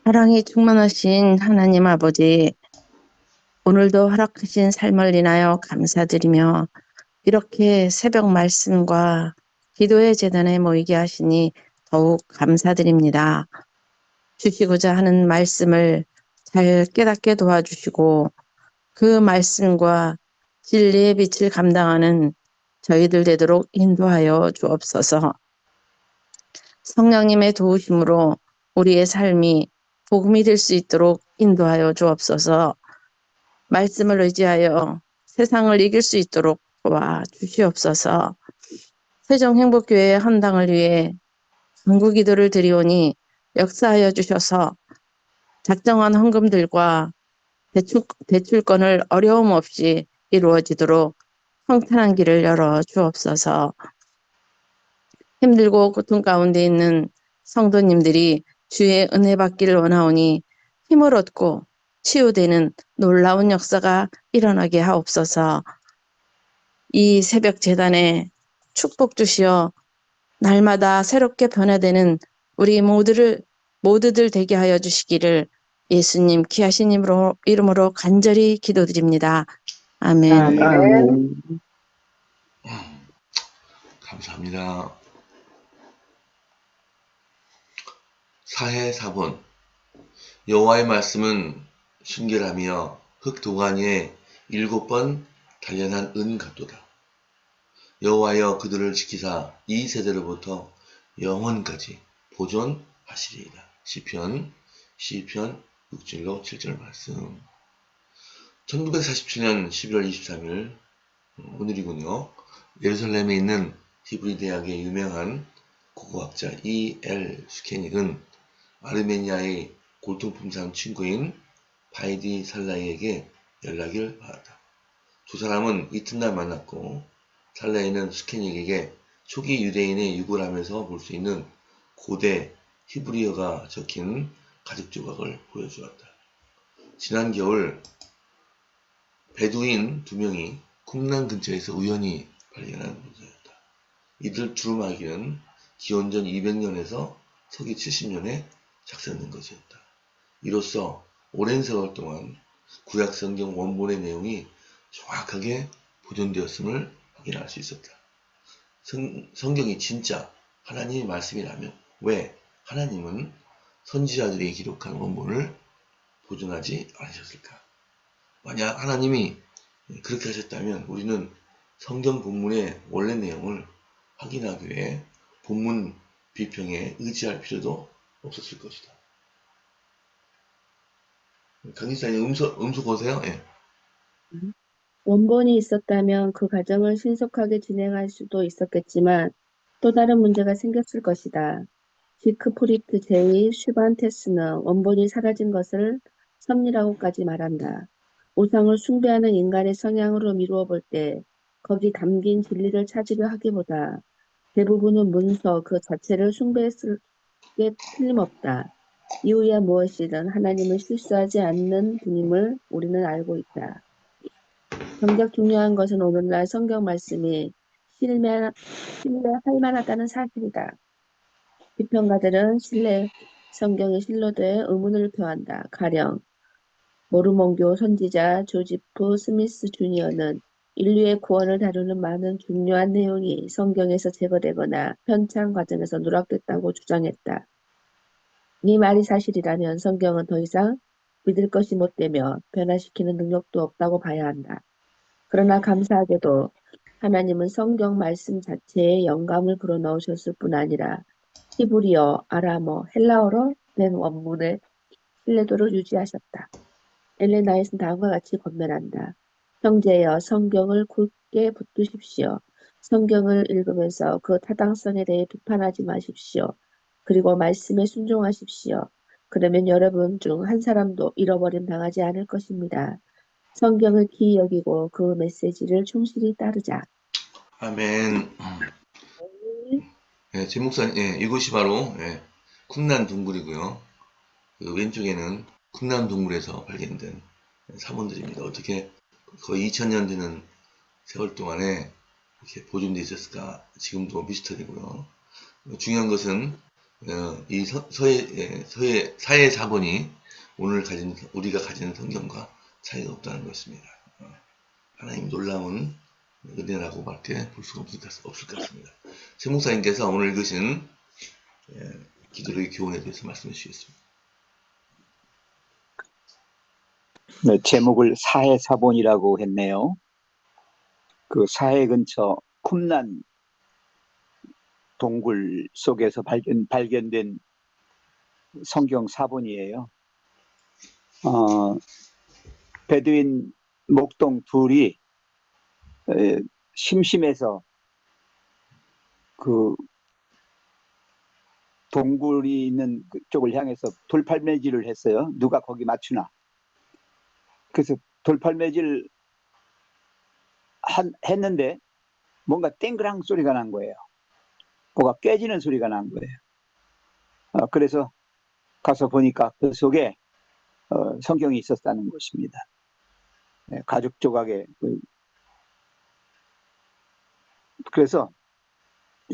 사랑이 충만하신 하나님 아버지, 오늘도 허락하신 삶을 인하여 감사드리며 이렇게 새벽 말씀과 기도의 재단에 모이게 하시니 더욱 감사드립니다. 주시고자 하는 말씀을 잘 깨닫게 도와주시고 그 말씀과 진리의 빛을 감당하는 저희들 되도록 인도하여 주옵소서. 성령님의 도우심으로 우리의 삶이 복음이 될 수 있도록 인도하여 주옵소서. 말씀을 의지하여 세상을 이길 수 있도록 도와주시옵소서. 세종행복교회의 헌당을 위해 간구기도를 드리오니 역사하여 주셔서 작정한 헌금들과 대출권을 어려움 없이 이루어지도록 평탄한 길을 열어 주옵소서. 힘들고 고통 가운데 있는 성도님들이 주의 은혜 받기를 원하오니 힘을 얻고 치유되는 놀라운 역사가 일어나게 하옵소서. 이 새벽 재단에 축복 주시어 날마다 새롭게 변화되는 우리 모두들 되게 하여 주시기를 예수님 귀하신 이름으로 간절히 기도드립니다. 아멘. 아멘. 감사합니다. 사해 4번 여호와의 말씀은 순결하며 흙도관 위에 7번 단련한 은 같도다. 여호와여 그들을 지키사 이 세대로부터 영원까지 보존하시리이다. 시편 6절로 7절 말씀. 1947년 11월 23일 오늘이군요. 예루살렘에 있는 히브리 대학의 유명한 고고학자 E.L. 스케닉은 아르메니아의 골동품상 친구인 바이디 살라이에게 연락을 받았다. 두 사람은 이튿날 만났고 살라이는 스케닉에게 초기 유대인의 유골함에서 볼 수 있는 고대 히브리어가 적힌 가죽 조각을 보여주었다. 지난 겨울 베두인 2명이 쿰란 근처에서 우연히 발견한 문서였다. 이들 두루마기는 기원전 200년에서 서기 70년에 작성된 것이었다. 이로써 오랜 세월 동안 구약성경 원본의 내용이 정확하게 보존되었음을 확인할 수 있었다. 성경이 진짜 하나님의 말씀이라면 왜 하나님은 선지자들이 기록한 원본을 보존하지 않으셨을까? 만약 하나님이 그렇게 하셨다면 우리는 성경 본문의 원래 내용을 확인하기 위해 본문 비평에 의지할 필요도 없었을 것이다. 강진사님 음소 보세요. 예. 원본이 있었다면 그 과정을 신속하게 진행할 수도 있었겠지만 또 다른 문제가 생겼을 것이다. 지크프리트 제2 슈반테스는 원본이 사라진 것을 섭리라고까지 말한다. 우상을 숭배하는 인간의 성향으로 미루어 볼 때 거기 담긴 진리를 찾으려 하기보다 대부분은 문서 그 자체를 숭배했을 게 틀림없다. 이유야 무엇이든 하나님은 실수하지 않는 분임을 우리는 알고 있다. 정작 중요한 것은 오늘날 성경 말씀이 신뢰할 만하다는 사실이다. 비평가들은 성경의 신뢰도에 의문을 표한다. 가령 모르몬교 선지자 조지프 스미스 주니어는 인류의 구원을 다루는 많은 중요한 내용이 성경에서 제거되거나 편찬 과정에서 누락됐다고 주장했다. 이 말이 사실이라면 성경은 더 이상 믿을 것이 못되며 변화시키는 능력도 없다고 봐야 한다. 그러나 감사하게도 하나님은 성경 말씀 자체에 영감을 불어넣으셨을 뿐 아니라 히브리어, 아람어, 헬라어로 된 원문의 신뢰도를 유지하셨다. 엘렌 나이트는 다음과 같이 권면한다. 형제여, 성경을 굳게 붙드십시오. 성경을 읽으면서 그 타당성에 대해 비판하지 마십시오. 그리고 말씀에 순종하십시오. 그러면 여러분 중 한 사람도 잃어버림 당하지 않을 것입니다. 성경을 귀히 여기고 그 메시지를 충실히 따르자. 아멘. 예, 제 목사님, 예, 이것이 바로 쿰란 동굴이고요. 그 왼쪽에는 쿰란 동굴에서 발견된 사본들입니다. 어떻게 거의 2000년 되는 세월 동안에 이렇게 보존되어 있었을까? 지금도 미스터리고요. 중요한 것은 이 서해 사회 사본이 우리가 가진 성경과 차이가 없다는 것입니다. 하나님 놀라운 은혜라고밖에 볼 수가 없을 것 같습니다. 최 목사님께서 오늘 읽으신 기도의 교훈에 대해서 말씀해 주시겠습니다. 네, 제목을 사해사본이라고 했네요. 그 사해 근처 쿰란 동굴 속에서 발견된 성경 사본이에요. 베두인 목동 둘이 심심해서 그 동굴이 있는 그쪽을 향해서 돌팔매질을 했어요. 누가 거기 맞추나. 그래서 돌팔매질 했는데 뭔가 땡그랑 소리가 난 거예요. 뭐가 깨지는 소리가 난 거예요. 그래서 가서 보니까 그 속에 성경이 있었다는 것입니다. 가죽 조각에. 그래서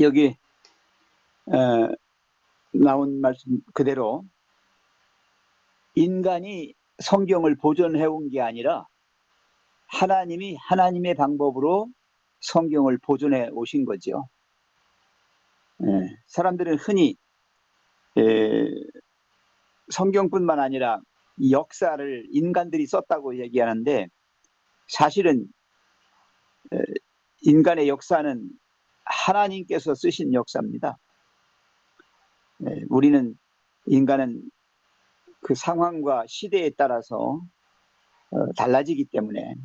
여기 나온 말씀 그대로 인간이 성경을 보존해온 게 아니라 하나님이 하나님의 방법으로 성경을 보존해 오신 거죠. 사람들은 흔히 성경뿐만 아니라 역사를 인간들이 썼다고 얘기하는데 사실은 인간의 역사는 하나님께서 쓰신 역사입니다. 우리는 인간은 그 상황과 시대에 따라서 달라지기 때문에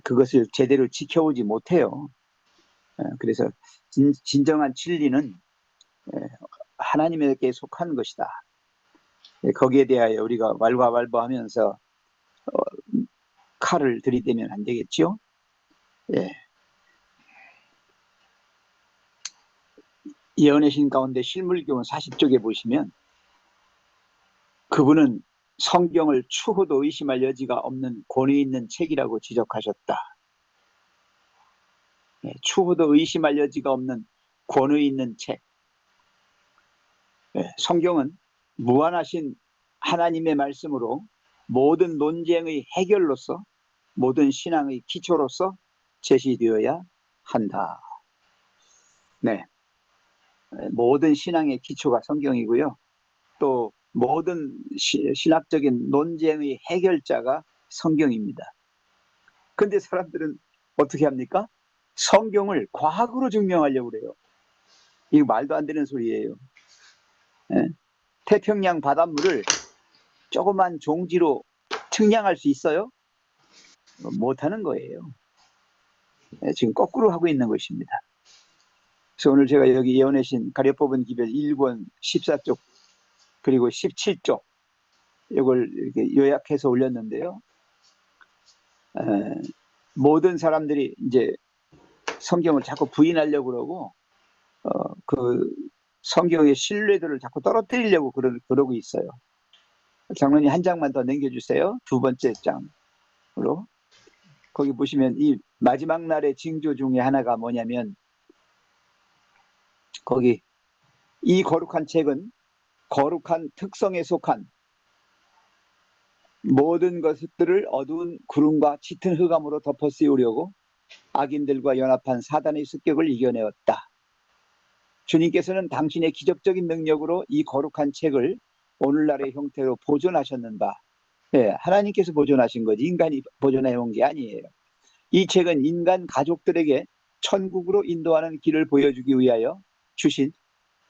그것을 제대로 지켜오지 못해요. 그래서 진정한 진리는 하나님에게 속한 것이다. 거기에 대하여 우리가 왈가왈부하면서 칼을 들이대면 안 되겠죠. 예언의 신 가운데 실물교훈 40쪽에 보시면 그분은 성경을 추호도 의심할 여지가 없는 권위 있는 책이라고 지적하셨다. 추호도 의심할 여지가 없는 권위 있는 책. 성경은 무한하신 하나님의 말씀으로 모든 논쟁의 해결로서 모든 신앙의 기초로서 제시되어야 한다. 네, 모든 신앙의 기초가 성경이고요. 또 모든 신학적인 논쟁의 해결자가 성경입니다. 근데 사람들은 어떻게 합니까? 성경을 과학으로 증명하려고 그래요. 이거 말도 안 되는 소리예요. 태평양 바닷물을 조그만 종지로 측량할 수 있어요? 못하는 거예요. 지금 거꾸로 하고 있는 것입니다. 그래서 오늘 제가 여기 예언의 신 가려 뽑은 기별 1권 14쪽 그리고 17쪽 이걸 이렇게 요약해서 올렸는데요. 모든 사람들이 이제 성경을 자꾸 부인하려고 그러고 그 성경의 신뢰도를 자꾸 떨어뜨리려고 그러고 있어요. 장로님 한 장만 더 넘겨주세요. 두 번째 장으로. 거기 보시면 이 마지막 날의 징조 중에 하나가 뭐냐면 거기 이 거룩한 책은 거룩한 특성에 속한 모든 것들을 어두운 구름과 짙은 흑암으로 덮어 씌우려고 악인들과 연합한 사단의 습격을 이겨내었다. 주님께서는 당신의 기적적인 능력으로 이 거룩한 책을 오늘날의 형태로 보존하셨는가? 하나님께서 보존하신 거지 인간이 보존해온 게 아니에요. 이 책은 인간 가족들에게 천국으로 인도하는 길을 보여주기 위하여 주신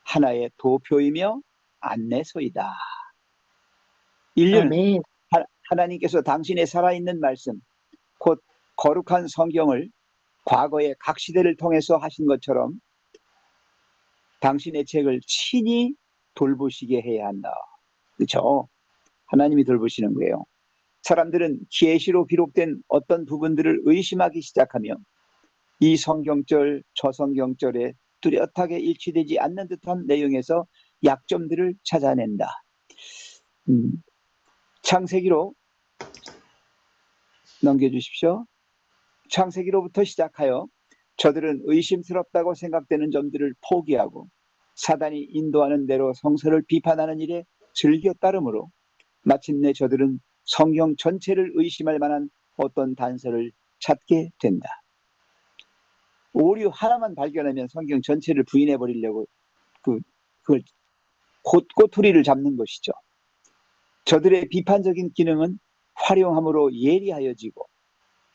하나의 도표이며 안내서이다. 인류는 아멘. 하나님께서 당신의 살아있는 말씀, 곧 거룩한 성경을 과거의 각 시대를 통해서 하신 것처럼 당신의 책을 친히 돌보시게 해야 한다. 그렇죠? 하나님이 돌보시는 거예요. 사람들은 계시로 기록된 어떤 부분들을 의심하기 시작하며 이 성경절, 저 성경절에 뚜렷하게 일치되지 않는 듯한 내용에서 약점들을 찾아낸다. 창세기로 넘겨주십시오. 창세기로부터 시작하여 저들은 의심스럽다고 생각되는 점들을 포기하고 사단이 인도하는 대로 성서를 비판하는 일에 즐겨 따르므로 마침내 저들은 성경 전체를 의심할 만한 어떤 단서를 찾게 된다. 오류 하나만 발견하면 성경 전체를 부인해 버리려고 그걸 꼬투리를 잡는 것이죠. 저들의 비판적인 기능은 활용함으로 예리하여지고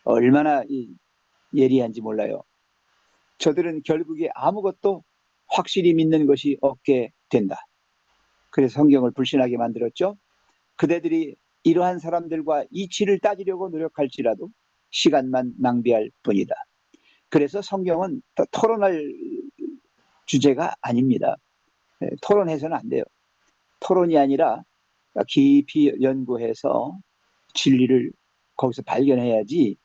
얼마나 예리한지 몰라요. 저들은 결국에 아무것도 확실히 믿는 것이 없게 된다. 그래서 성경을 불신하게 만들었죠. 그대들이 이러한 사람들과 이치를 따지려고 노력할지라도 시간만 낭비할 뿐이다. 그래서 성경은 토론할 주제가 아닙니다. 토론해서는 안 돼요. 토론이 아니라 깊이 연구해서 진리를 거기서 발견해야지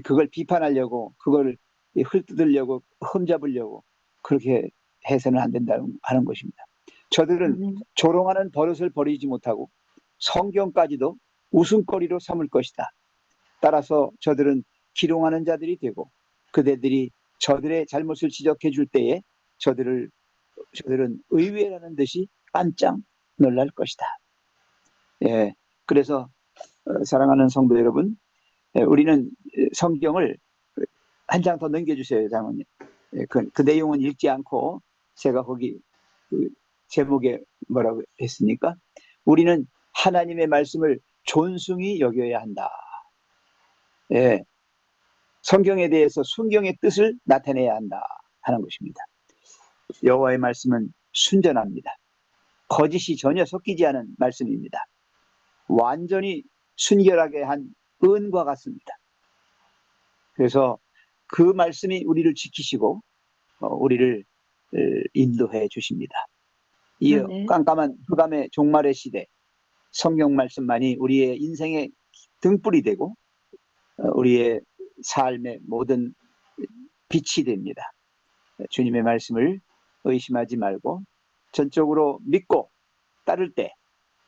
그걸 비판하려고 그걸 헐뜯으려고 흠잡으려고 그렇게 해서는 안 된다는 하는 것입니다. 저들은 조롱하는 버릇을 버리지 못하고 성경까지도 웃음거리로 삼을 것이다. 따라서 저들은 기롱하는 자들이 되고 그대들이 저들의 잘못을 지적해 줄 때에 저들은 의외라는 듯이 깜짝 놀랄 것이다. 예, 그래서 사랑하는 성도 여러분, 우리는 성경을 한 장 더 넘겨주세요, 장모님. 그 내용은 읽지 않고 제가 거기 그 제목에 뭐라고 했습니까? 우리는 하나님의 말씀을 존중히 여겨야 한다. 예, 성경에 대해서 순경의 뜻을 나타내야 한다 하는 것입니다. 여호와의 말씀은 순전합니다. 거짓이 전혀 섞이지 않은 말씀입니다. 완전히 순결하게 한 은과 같습니다. 그래서 그 말씀이 우리를 지키시고 우리를 인도해 주십니다. 이 네. 깜깜한 흑암의 종말의 시대, 성경 말씀만이 우리의 인생의 등불이 되고 우리의 삶의 모든 빛이 됩니다. 주님의 말씀을 의심하지 말고 전적으로 믿고 따를 때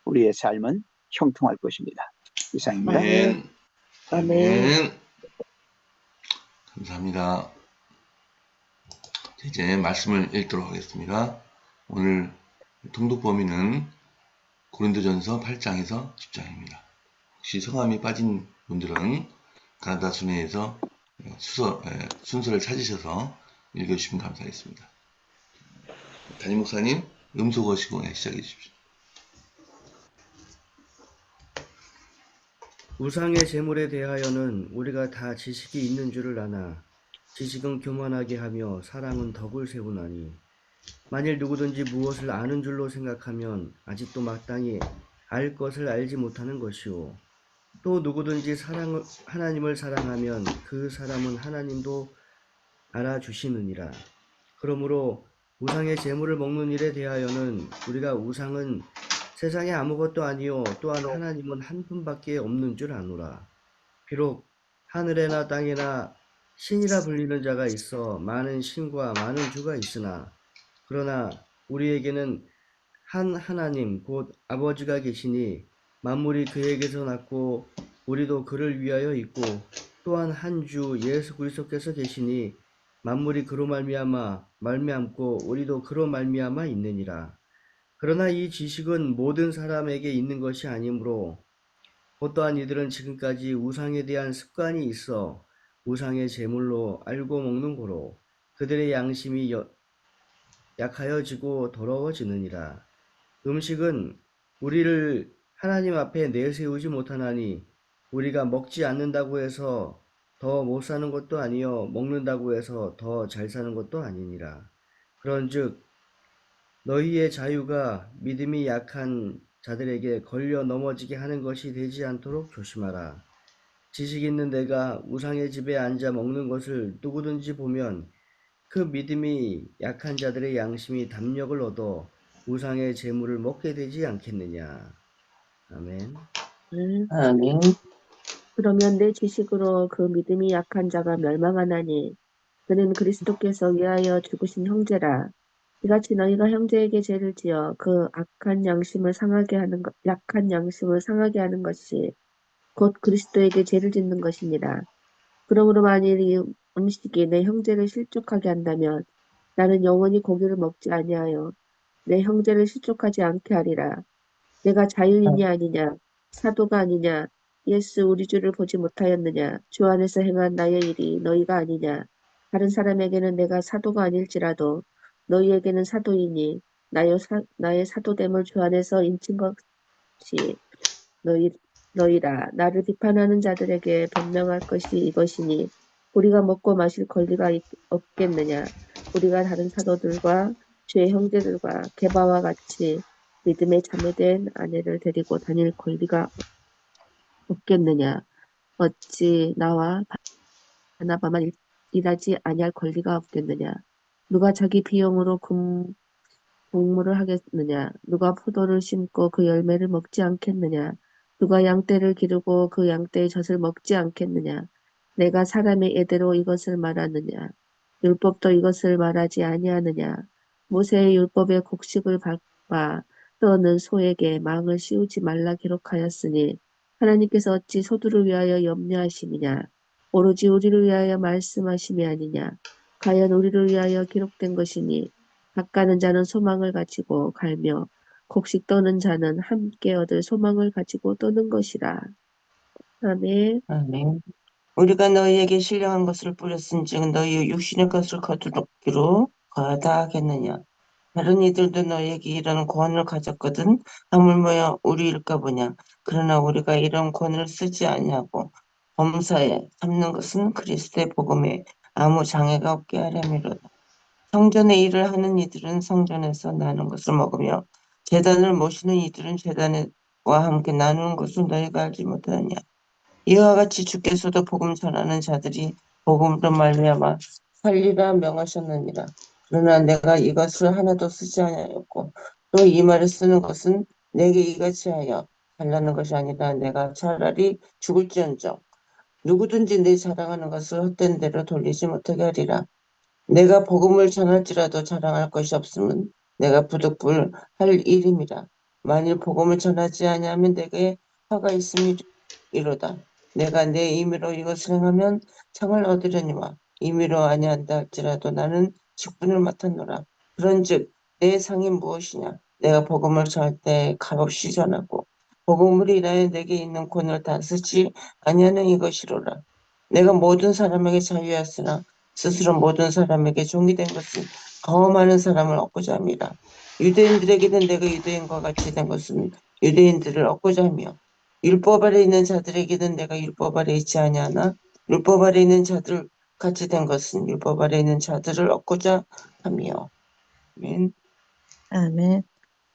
우리의 삶은 형통할 것입니다. 이상입니다. 아멘. 아멘. 아멘. 감사합니다. 이제 말씀을 읽도록 하겠습니다. 오늘 통독 범위는 고린도전서 8장에서 10장입니다. 혹시 성함이 빠진 분들은 가나다 순회에서 순서를 찾으셔서 읽어주시면 감사하겠습니다. 담임 목사님 음소 거시고 시작해 주십시오. 우상의 제물에 대하여는 우리가 다 지식이 있는 줄을 아나 지식은 교만하게 하며 사랑은 덕을 세우나니 만일 누구든지 무엇을 아는 줄로 생각하면 아직도 마땅히 알 것을 알지 못하는 것이요 또 누구든지 하나님을 사랑하면 그 사람은 하나님도 알아주시느니라. 그러므로 우상의 제물을 먹는 일에 대하여는 우리가 우상은 세상에 아무것도 아니요 또한 하나님은 한 분밖에 없는 줄 아노라. 비록 하늘에나 땅에나 신이라 불리는 자가 있어 많은 신과 많은 주가 있으나 그러나 우리에게는 한 하나님 곧 아버지가 계시니 만물이 그에게서 났고 우리도 그를 위하여 있고 또한 한 주 예수 그리스도께서 계시니 만물이 그로 말미암고 우리도 그로 말미암아 있느니라. 그러나 이 지식은 모든 사람에게 있는 것이 아니므로 어떠한 이들은 지금까지 우상에 대한 습관이 있어 우상의 제물로 알고 먹는 고로 그들의 양심이 약하여지고 더러워지느니라. 음식은 우리를 하나님 앞에 내세우지 못하나니 우리가 먹지 않는다고 해서 더 못 사는 것도 아니요 먹는다고 해서 더 잘 사는 것도 아니니라. 그런즉 너희의 자유가 믿음이 약한 자들에게 걸려 넘어지게 하는 것이 되지 않도록 조심하라. 지식 있는 내가 우상의 집에 앉아 먹는 것을 누구든지 보면 그 믿음이 약한 자들의 양심이 담력을 얻어 우상의 제물을 먹게 되지 않겠느냐. 아멘. 아멘. 그러면 내 지식으로 그 믿음이 약한 자가 멸망하나니 그는 그리스도께서 위하여 죽으신 형제라. 이같이 너희가 형제에게 죄를 지어 그 약한 양심을 상하게 하는 것이 곧 그리스도에게 죄를 짓는 것이니라. 그러므로 만일 이 음식이 내 형제를 실족하게 한다면 나는 영원히 고기를 먹지 아니하여 내 형제를 실족하지 않게 하리라. 내가 자유인이 아니냐? 사도가 아니냐? 예수 우리 주를 보지 못하였느냐? 주 안에서 행한 나의 일이 너희가 아니냐? 다른 사람에게는 내가 사도가 아닐지라도 너희에게는 사도이니 나의 사도됨을 주 안에서 인친 것이 너희, 너희라. 나를 비판하는 자들에게 변명할 것이 이것이니 우리가 먹고 마실 권리가 없겠느냐? 우리가 다른 사도들과 주의 형제들과 게바와 같이 믿음에 자매된 아내를 데리고 다닐 권리가 없겠느냐? 어찌 나와 바나바만 일하지 아니할 권리가 없겠느냐? 누가 자기 비용으로 공무를 하겠느냐? 누가 포도를 심고 그 열매를 먹지 않겠느냐? 누가 양떼를 기르고 그 양떼의 젖을 먹지 않겠느냐? 내가 사람의 예대로 이것을 말하느냐? 율법도 이것을 말하지 아니하느냐? 모세의 율법의 곡식을 밟아 떠는 소에게 망을 씌우지 말라 기록하였으니 하나님께서 어찌 소들을 위하여 염려하심이냐? 오로지 우리를 위하여 말씀하심이 아니냐? 과연 우리를 위하여 기록된 것이니 밭가는 자는 소망을 가지고 갈며 곡식 떠는 자는 함께 얻을 소망을 가지고 떠는 것이라. 아멘. 아멘. 우리가 너희에게 신령한 것을 뿌렸은즉 너희 육신의 것을 거두기로 거하다 하겠느냐. 다른 이들도 너희에게 이런 권을 가졌거든 하물며 우리일까 보냐. 그러나 우리가 이런 권을 쓰지 아니하고 범사에 삼는 것은 그리스도의 복음에 아무 장애가 없게 하려미로다. 성전의 일을 하는 이들은 성전에서 나눈 것을 먹으며 제단을 모시는 이들은 제단과 함께 나누는 것을 너희가 알지 못하느냐. 이와 같이 주께서도 복음 전하는 자들이 복음으로 말미암아 살리라 명하셨느니라. 그러나 내가 이것을 하나도 쓰지 아니하였고 또 이 말을 쓰는 것은 내게 이같이 하여 달라는 것이 아니라 내가 차라리 죽을지언정 누구든지 내 자랑하는 것을 헛된 대로 돌리지 못하게 하리라. 내가 복음을 전할지라도 자랑할 것이 없으면 내가 부득불 할 일임이라. 만일 복음을 전하지 아니하면 내게 화가 있음이로다. 내가 내 임의로 이것을 행하면 상을 얻으려니와 임의로 아니한다 할지라도 나는 직분을 맡았노라. 그런즉 내 상이 무엇이냐? 내가 복음을 전할 때 값없이 전하고 복음을 인하여 내게 있는 권을 다 쓰지 아니하는 이것이로라. 내가 모든 사람에게 자유하였으나 스스로 모든 사람에게 종이 된 것은 더 많은 사람을 얻고자 함이라. 유대인들에게는 내가 유대인과 같이 된 것은 유대인들을 얻고자 하며 율법 아래 있는 자들에게는 내가 율법 아래 있지 아니하나 율법 아래 있는 자들 같이 된 것은 율법 아래 있는 자들을 얻고자 하며. 아멘. 아멘.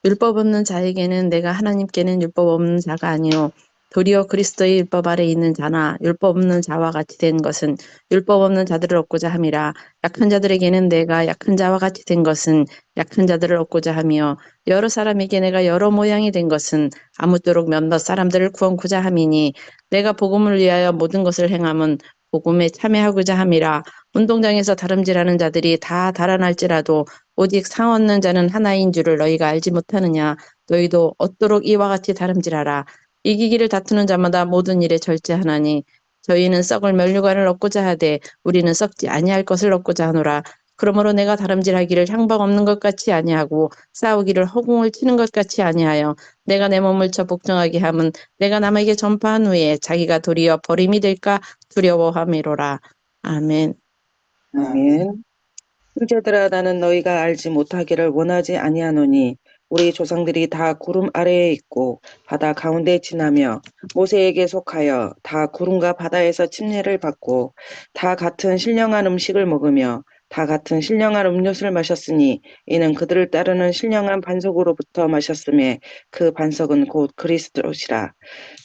율법 없는 자에게는 내가 하나님께는 율법 없는 자가 아니요 도리어 그리스도의 율법 아래 있는 자나 율법 없는 자와 같이 된 것은 율법 없는 자들을 얻고자 함이라. 약한 자들에게는 내가 약한 자와 같이 된 것은 약한 자들을 얻고자 하며 여러 사람에게 내가 여러 모양이 된 것은 아무쪼록 몇몇 사람들을 구원코자 함이니 내가 복음을 위하여 모든 것을 행함은 복음에 참여하고자 함이라. 운동장에서 다름질하는 자들이 다 달아날지라도 오직 상 얻는 자는 하나인 줄을 너희가 알지 못하느냐. 너희도 얻도록 이와 같이 다름질하라. 이기기를 다투는 자마다 모든 일에 절제하나니 저희는 썩을 면류관을 얻고자 하되 우리는 썩지 아니할 것을 얻고자 하노라. 그러므로 내가 다름질하기를 향방 없는 것 같이 아니하고 싸우기를 허공을 치는 것 같이 아니하여 내가 내 몸을 쳐 복종하게 함은 내가 남에게 전파한 후에 자기가 도리어 버림이 될까 두려워함이로라. 아멘. 아멘. 형제들아 나는 너희가 알지 못하기를 원하지 아니하노니 우리 조상들이 다 구름 아래에 있고 바다 가운데 지나며 모세에게 속하여 다 구름과 바다에서 침례를 받고 다 같은 신령한 음식을 먹으며 다 같은 신령한 음료수를 마셨으니 이는 그들을 따르는 신령한 반석으로부터 마셨음에 그 반석은 곧 그리스도시라.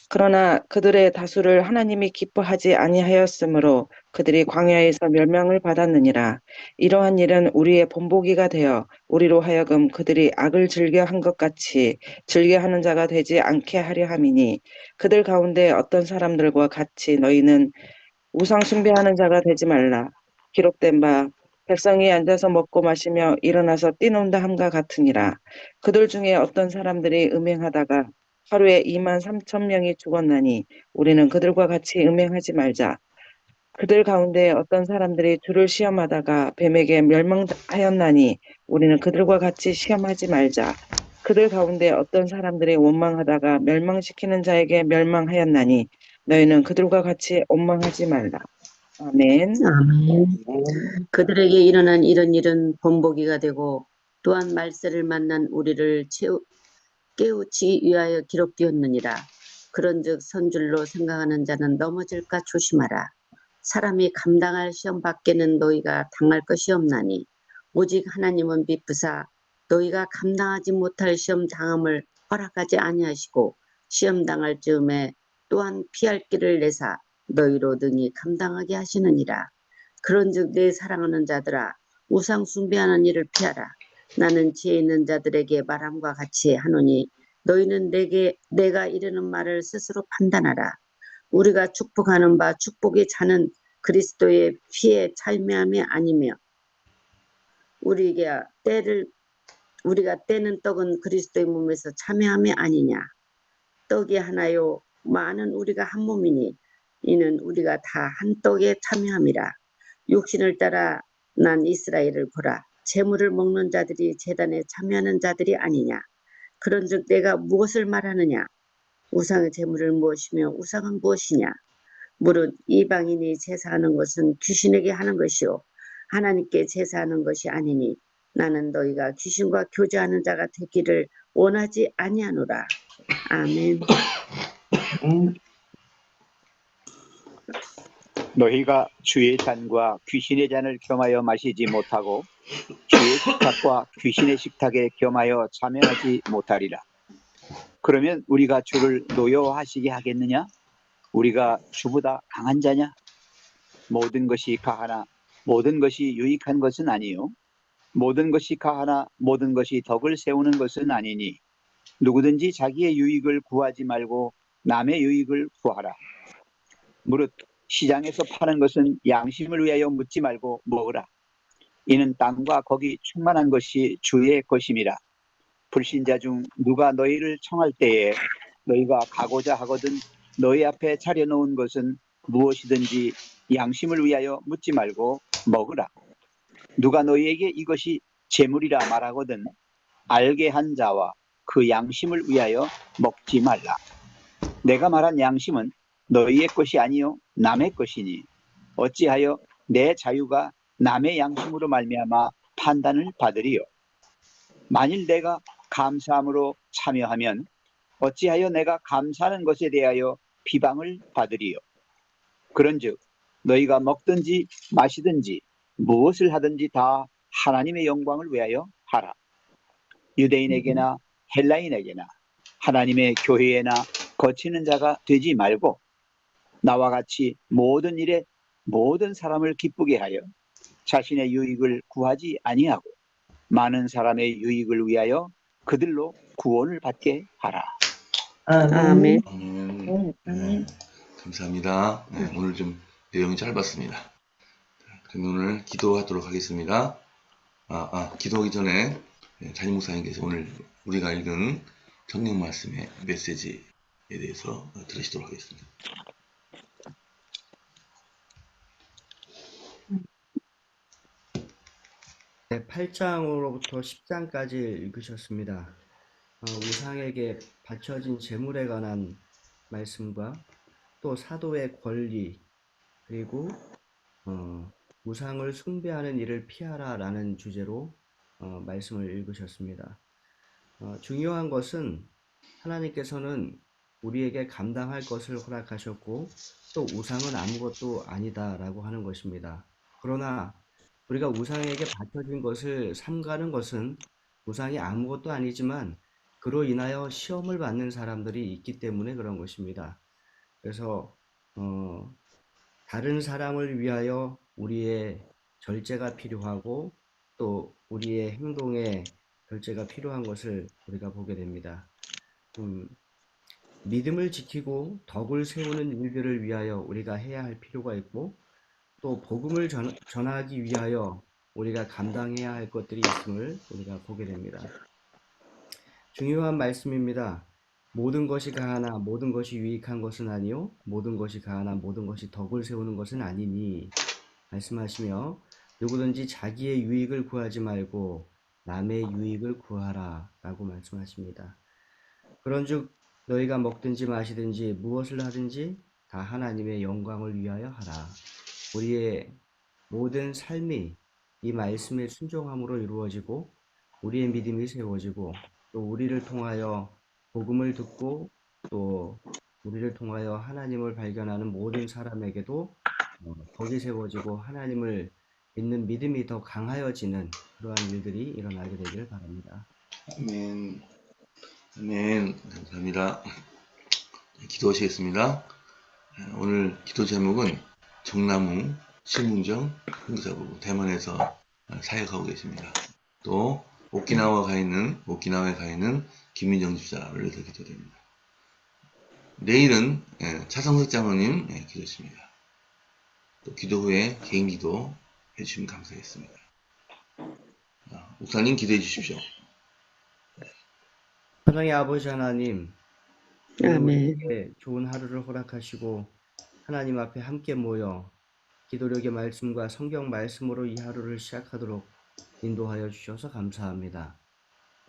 그러나 그들의 다수를 하나님이 기뻐하지 아니하였으므로 그들이 광야에서 멸망을 받았느니라. 이러한 일은 우리의 본보기가 되어 우리로 하여금 그들이 악을 즐겨한 것 같이 즐겨하는 자가 되지 않게 하려 함이니 그들 가운데 어떤 사람들과 같이 너희는 우상 숭배하는 자가 되지 말라. 기록된 바 백성이 앉아서 먹고 마시며 일어나서 뛰논다 함과 같으니라. 그들 중에 어떤 사람들이 음행하다가 하루에 23,000명이 죽었나니 우리는 그들과 같이 음행하지 말자. 그들 가운데 어떤 사람들이 주를 시험하다가 뱀에게 멸망하였나니 우리는 그들과 같이 시험하지 말자. 그들 가운데 어떤 사람들이 원망하다가 멸망시키는 자에게 멸망하였나니 너희는 그들과 같이 원망하지 말라. 아멘. 아멘. 그들에게 일어난 이런 일은 본보기가 되고 또한 말세를 만난 우리를 깨우치기 위하여 기록되었느니라. 그런즉 선줄로 생각하는 자는 넘어질까 조심하라. 사람이 감당할 시험 밖에는 너희가 당할 것이 없나니 오직 하나님은 비프사 너희가 감당하지 못할 시험 당함을 허락하지 아니하시고 시험 당할 즈음에 또한 피할 길을 내사 너희로 등이 감당하게 하시느니라. 그런즉 내 사랑하는 자들아 우상 숭배하는 일을 피하라. 나는 지혜 있는 자들에게 말함과 같이 하노니 너희는 내가 이르는 말을 스스로 판단하라. 우리가 축복하는 바 축복의 자는 그리스도의 피에 참여함이 아니며 우리가 떼는 떡은 그리스도의 몸에서 참여함이 아니냐. 떡이 하나요 많은 우리가 한 몸이니 이는 우리가 다 한 떡에 참여함이라. 육신을 따라 난 이스라엘을 보라. 재물을 먹는 자들이 제단에 참여하는 자들이 아니냐. 그런즉 내가 무엇을 말하느냐. 우상의 재물을 무엇이며 우상은 무엇이냐. 무릇 이방인이 제사하는 것은 귀신에게 하는 것이요 하나님께 제사하는 것이 아니니 나는 너희가 귀신과 교제하는 자가 되기를 원하지 아니하노라. 아멘. 너희가 주의 잔과 귀신의 잔을 겸하여 마시지 못하고 주의 식탁과 귀신의 식탁에 겸하여 참여하지 못하리라. 그러면 우리가 주를 노여워하시게 하겠느냐? 우리가 주보다 강한 자냐? 모든 것이 가하나 모든 것이 유익한 것은 아니요 모든 것이 가하나 모든 것이 덕을 세우는 것은 아니니 누구든지 자기의 유익을 구하지 말고 남의 유익을 구하라. 무릇 시장에서 파는 것은 양심을 위하여 묻지 말고 먹으라. 이는 땅과 거기 충만한 것이 주의 것임이라. 불신자 중 누가 너희를 청할 때에 너희가 가고자 하거든 너희 앞에 차려놓은 것은 무엇이든지 양심을 위하여 묻지 말고 먹으라. 누가 너희에게 이것이 재물이라 말하거든 알게 한 자와 그 양심을 위하여 먹지 말라. 내가 말한 양심은 너희의 것이 아니요 남의 것이니 어찌하여 내 자유가 남의 양심으로 말미암아 판단을 받으리요. 만일 내가 감사함으로 참여하면 어찌하여 내가 감사하는 것에 대하여 비방을 받으리요. 그런즉 너희가 먹든지 마시든지 무엇을 하든지 다 하나님의 영광을 위하여 하라. 유대인에게나 헬라인에게나 하나님의 교회에나 거치는 자가 되지 말고 나와 같이 모든 일에 모든 사람을 기쁘게 하여 자신의 유익을 구하지 아니하고 많은 사람의 유익을 위하여 그들로 구원을 받게 하라. 아멘. 네, 감사합니다. 네, 오늘 좀 내용이 짧았습니다. 그럼 오늘 기도하도록 하겠습니다. 기도하기 전에 담임 목사님께서 오늘 우리가 읽은 성경 말씀의 메시지에 대해서 들으시도록 하겠습니다. 네, 8장으로부터 10장까지 읽으셨습니다. 우상에게 바쳐진 재물에 관한 말씀과 또 사도의 권리 그리고 우상을 숭배하는 일을 피하라 라는 주제로 말씀을 읽으셨습니다. 중요한 것은 하나님께서는 우리에게 감당할 것을 허락하셨고 또 우상은 아무것도 아니다 라고 하는 것입니다. 그러나 우리가 우상에게 바쳐진 것을 삼가는 것은 우상이 아무것도 아니지만 그로 인하여 시험을 받는 사람들이 있기 때문에 그런 것입니다. 그래서 다른 사람을 위하여 우리의 절제가 필요하고 또 우리의 행동에 절제가 필요한 것을 우리가 보게 됩니다. 믿음을 지키고 덕을 세우는 일들을 위하여 우리가 해야 할 필요가 있고 또 복음을 전하기 위하여 우리가 감당해야 할 것들이 있음을 우리가 보게 됩니다. 중요한 말씀입니다. 모든 것이 가하나 모든 것이 유익한 것은 아니요 모든 것이 가하나 모든 것이 덕을 세우는 것은 아니니 말씀하시며 누구든지 자기의 유익을 구하지 말고 남의 유익을 구하라 라고 말씀하십니다. 그런즉 너희가 먹든지 마시든지 무엇을 하든지 다 하나님의 영광을 위하여 하라. 우리의 모든 삶이 이 말씀에 순종함으로 이루어지고 우리의 믿음이 세워지고 또 우리를 통하여 복음을 듣고 또 우리를 통하여 하나님을 발견하는 모든 사람에게도 덕이 세워지고 하나님을 믿는 믿음이 더 강하여지는 그러한 일들이 일어나게 되기를 바랍니다. 아멘. 아멘. 감사합니다. 기도하시겠습니다. 오늘 기도 제목은 정나무 심은정 선교사부부 대만에서 사역하고 계십니다. 또 오키나와에 가 있는 김민정 집사를 위해서 기도드립니다. 내일은 차성석 장로님 기도십니다. 또 기도 후에 개인 기도 해주시면 감사하겠습니다. 목사님 기도해 주십시오. 사랑의 아버지 하나님, 오늘 아멘. 우리에게 좋은 하루를 허락하시고 하나님 앞에 함께 모여 기도력의 말씀과 성경 말씀으로 이 하루를 시작하도록 인도하여 주셔서 감사합니다.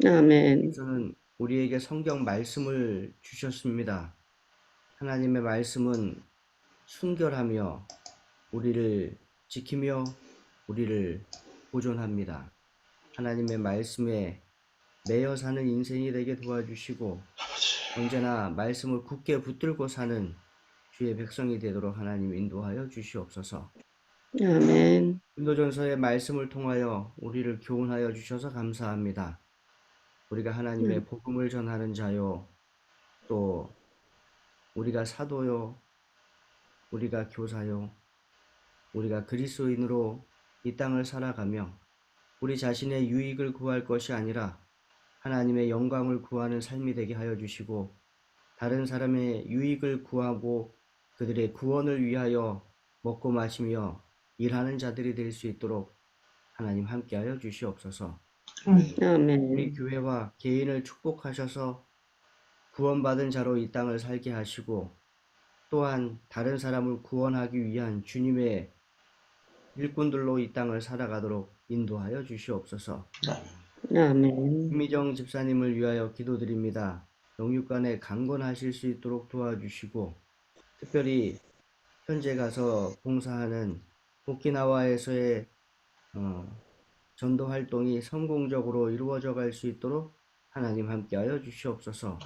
아멘. 저는 우리에게 성경 말씀을 주셨습니다. 하나님의 말씀은 순결하며 우리를 지키며 우리를 보존합니다. 하나님의 말씀에 매여 사는 인생이 되게 도와주시고 언제나 말씀을 굳게 붙들고 사는 주의 백성이 되도록 하나님 인도하여 주시옵소서. 아멘. 인도전서의 말씀을 통하여 우리를 교훈하여 주셔서 감사합니다. 우리가 하나님의 복음을 전하는 자요, 또 우리가 사도요, 우리가 교사요, 우리가 그리스도인으로 이 땅을 살아가며 우리 자신의 유익을 구할 것이 아니라 하나님의 영광을 구하는 삶이 되게 하여 주시고 다른 사람의 유익을 구하고 그들의 구원을 위하여 먹고 마시며 일하는 자들이 될 수 있도록 하나님 함께하여 주시옵소서. 우리 아멘. 교회와 개인을 축복하셔서 구원받은 자로 이 땅을 살게 하시고 또한 다른 사람을 구원하기 위한 주님의 일꾼들로 이 땅을 살아가도록 인도하여 주시옵소서. 아멘. 김미정 집사님을 위하여 기도드립니다. 영육간에 강건하실 수 있도록 도와주시고 특별히 현재 가서 봉사하는 오키나와에서의 전도 활동이 성공적으로 이루어져 갈 수 있도록 하나님 함께하여 주시옵소서.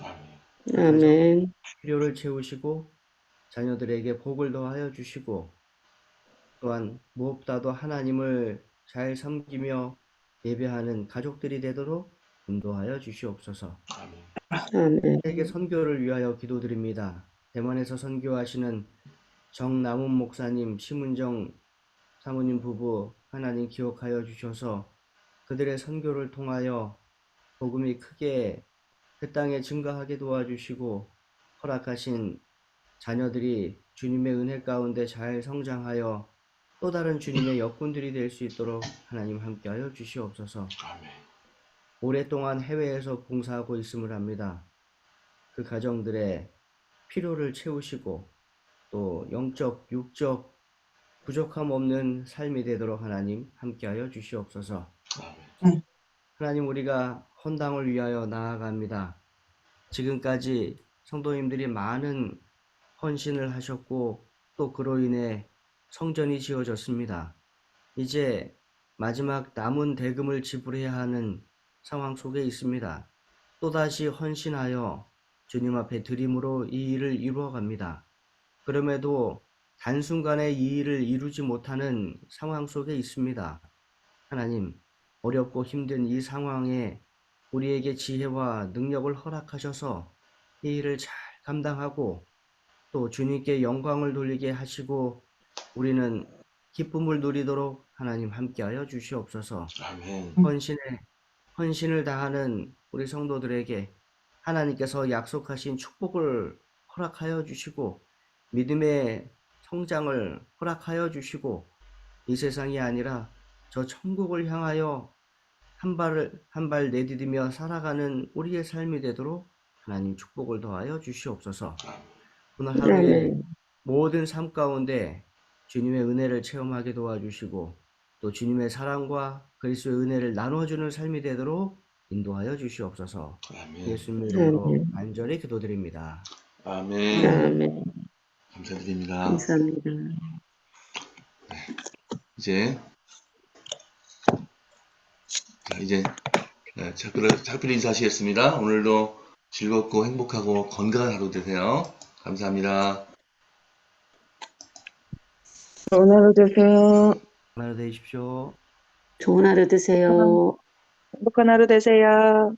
아멘. 필요를 채우시고 자녀들에게 복을 더하여 주시고 또한 무엇보다도 하나님을 잘 섬기며 예배하는 가족들이 되도록 인도하여 주시옵소서. 아멘. 세계 선교를 위하여 기도드립니다. 대만에서 선교하시는 정남훈 목사님, 심은정 사모님 부부 하나님 기억하여 주셔서 그들의 선교를 통하여 복음이 크게 그 땅에 증가하게 도와주시고 허락하신 자녀들이 주님의 은혜 가운데 잘 성장하여 또 다른 주님의 역군들이 될 수 있도록 하나님 함께하여 주시옵소서. 오랫동안 해외에서 봉사하고 있음을 합니다. 그 가정들의 필요를 채우시고 또 영적, 육적 부족함 없는 삶이 되도록 하나님 함께하여 주시옵소서. 하나님 우리가 헌당을 위하여 나아갑니다. 지금까지 성도님들이 많은 헌신을 하셨고 또 그로 인해 성전이 지어졌습니다. 이제 마지막 남은 대금을 지불해야 하는 상황 속에 있습니다. 또다시 헌신하여 주님 앞에 드림으로 이 일을 이루어갑니다. 그럼에도 단순간에 이 일을 이루지 못하는 상황 속에 있습니다. 하나님, 어렵고 힘든 이 상황에 우리에게 지혜와 능력을 허락하셔서 이 일을 잘 감당하고 또 주님께 영광을 돌리게 하시고 우리는 기쁨을 누리도록 하나님 함께하여 주시옵소서. 헌신을 다하는 우리 성도들에게 하나님께서 약속하신 축복을 허락하여 주시고 믿음의 성장을 허락하여 주시고 이 세상이 아니라 저 천국을 향하여 한 발 내디디며 살아가는 우리의 삶이 되도록 하나님 축복을 더하여 주시옵소서. 오늘 하루에 모든 삶 가운데 주님의 은혜를 체험하게 도와주시고 또 주님의 사랑과 그리스도의 은혜를 나눠주는 삶이 되도록 인도하여 주시옵소서. 아멘. 예수님 이름으로 간절히 기도드립니다. 아멘. 아멘. 감사드립니다. 감사합니다. 이제 작별 인사하시겠습니다. 오늘도 즐겁고 행복하고 건강한 하루 되세요. 감사합니다. 좋은 하루 되세요. 하나 되십시오. 좋은 하루 되세요. 행복한 하루 되세요.